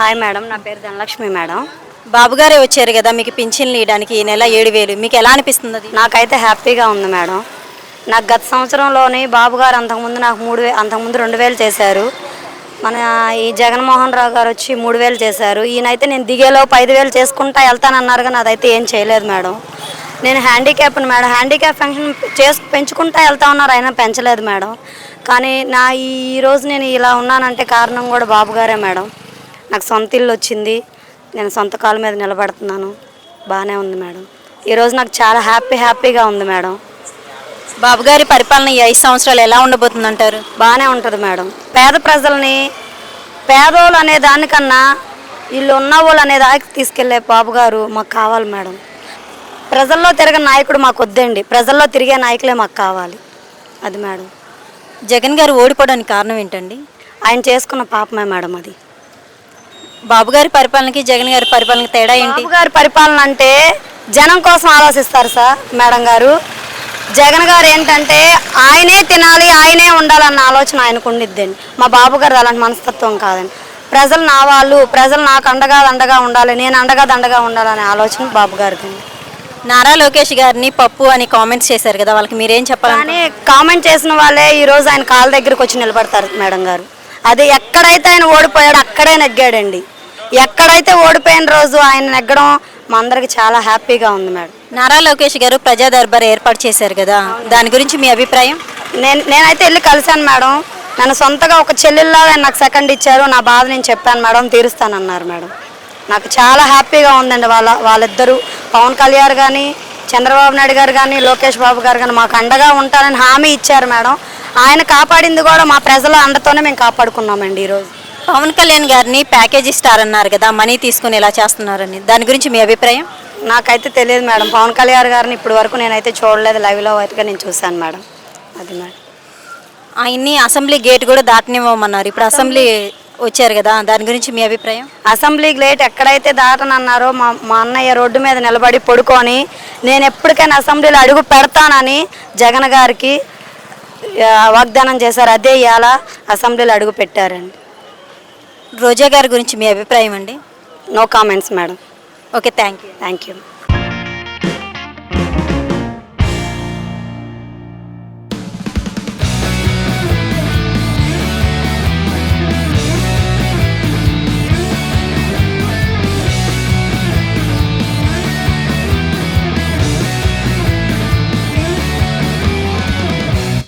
Hi madam, నా పేరు Dhanalakshmi madam. బాబు గారే వచ్చారు కదా మీకు పింఛన్లు ఇవ్వడానికి ఈ నెల 7,000 మీకు ఎలా అనిపిస్తుంది అది? నాకైతే హ్యాపీగా ఉంది మేడం. నాకు గత సంవత్సరంలోని బాబు గారు అంతకుముందు నాకు 3,000, అంతకుముందు 2,000 చేశారు. మన ఈ జగన్మోహన్ రావు గారు వచ్చి 3,000 చేశారు. ఈయనైతే నేను దిగేలోపు 5,000 చేసుకుంటా వెళ్తానన్నారు, కానీ అదైతే ఏం చేయలేదు మేడం. నేను హ్యాండిక్యాప్ని మేడం, హ్యాండిక్యాప్ పెన్షన్ పెంచుకుంటా వెళ్తా ఉన్నారు, అయినా పెంచలేదు మేడం. కానీ నా ఈరోజు నేను ఇలా ఉన్నానంటే కారణం కూడా బాబు గారే మేడం. నాకు సొంత ఇల్లు వచ్చింది, నేను సొంత కాళ్ళ మీద నిలబడుతున్నాను, బాగానే ఉంది మేడం. ఈరోజు నాకు చాలా హ్యాపీగా ఉంది మేడం. బాబు గారి పరిపాలన ఈ 5 సంవత్సరాలు ఎలా ఉండబోతుంది అంటారు? బాగానే ఉంటుంది మేడం. పేద ప్రజల్ని, పేదోళ్ళు అనే దానికన్నా వీళ్ళు ఉన్నవాళ్ళు అనే దానికి తీసుకెళ్లే బాబు గారు మాకు కావాలి మేడం. ప్రజల్లో తిరిగే నాయకుడు మాకు వద్దండి, ప్రజల్లో తిరిగే నాయకులే మాకు కావాలి. అది మేడం. జగన్ గారు ఓడిపోవడానికి కారణం ఏంటండి? ఆయన చేసుకున్న పాపమే మేడం అది. బాబు గారి పరిపాలనకి జగన్ గారి పరిపాలనకి తేడా ఏంటి? బాబు గారి పరిపాలన అంటే జనం కోసం ఆలోచిస్తారు సార్ మేడం గారు. జగన్ గారు ఏంటంటే ఆయనే తినాలి, ఆయనే ఉండాలన్న ఆలోచన ఆయనకు ఉండిద్దండి. మా బాబు గారు అలాంటి మనస్తత్వం కాదండి. ప్రజలు నా వాళ్ళు, ప్రజలు నాకు అండగా ఉండాలి, నేను దండగా ఉండాలనే ఆలోచన బాబు గారికి. నారా లోకేష్ గారిని పప్పు అని కామెంట్స్ చేశారు కదా, వాళ్ళకి మీరేం చెప్పాలి? కానీ కామెంట్ చేసిన వాళ్ళే ఈరోజు ఆయన కాళ్ళ దగ్గరికి వచ్చి నిలబడతారు మేడం గారు. అది ఎక్కడైతే ఆయన ఓడిపోయాడో అక్కడే నెగ్గాడండి. ఎక్కడైతే ఓడిపోయిన రోజు ఆయన నెగ్గడం మా అందరికి చాలా హ్యాపీగా ఉంది మేడం. నారా లోకేష్ గారు ప్రజా దర్బార్ ఏర్పాటు చేశారు కదా, దాని గురించి మీ అభిప్రాయం? నేనైతే వెళ్ళి కలిశాను మేడం. నన్ను సొంతగా ఒక చెల్లెల్లాగా నాకు సెకండ్ ఇచ్చారు. నా బాధ నేను చెప్పాను మేడం, తీరుస్తానన్నారు మేడం. నాకు చాలా హ్యాపీగా ఉందండి. వాళ్ళిద్దరూ పవన్ కళ్యాణ్ కానీ, చంద్రబాబు నాయుడు గారు కానీ, లోకేష్ బాబు గారు కానీ మాకు అండగా ఉంటారని హామీ ఇచ్చారు మేడం. ఆయన కాపాడింది కూడా మా ప్రజల అండతోనే మేము కాపాడుకున్నామండి. ఈరోజు పవన్ కళ్యాణ్ గారిని ప్యాకేజ్ ఇస్తారన్నారు కదా, మనీ తీసుకుని ఇలా చేస్తున్నారని, దాని గురించి మీ అభిప్రాయం? నాకైతే తెలియదు మేడం. పవన్ కళ్యాణ్ గారిని ఇప్పటి వరకు నేనైతే చూడలేదు, లైవ్లో అయితే నేను చూశాను మేడం. అది మేడం. ఆయన్ని అసెంబ్లీ గేట్ కూడా దాటనివ్వమన్నారు, ఇప్పుడు అసెంబ్లీ వచ్చారు కదా, దాని గురించి మీ అభిప్రాయం? అసెంబ్లీ గేట్ ఎక్కడైతే దాటనన్నారో మా అన్నయ్య రోడ్డు మీద నిలబడి పడుకొని నేను ఎప్పటికైనా అసెంబ్లీలో అడుగు పెడతానని జగన్ గారికి వాగ్దానం చేశారు. అదే ఇవాళ అసెంబ్లీలో అడుగు పెట్టారండి. రోజా గారి గురించి మీ అభిప్రాయం అండి? No comments madam. Okay, thank you.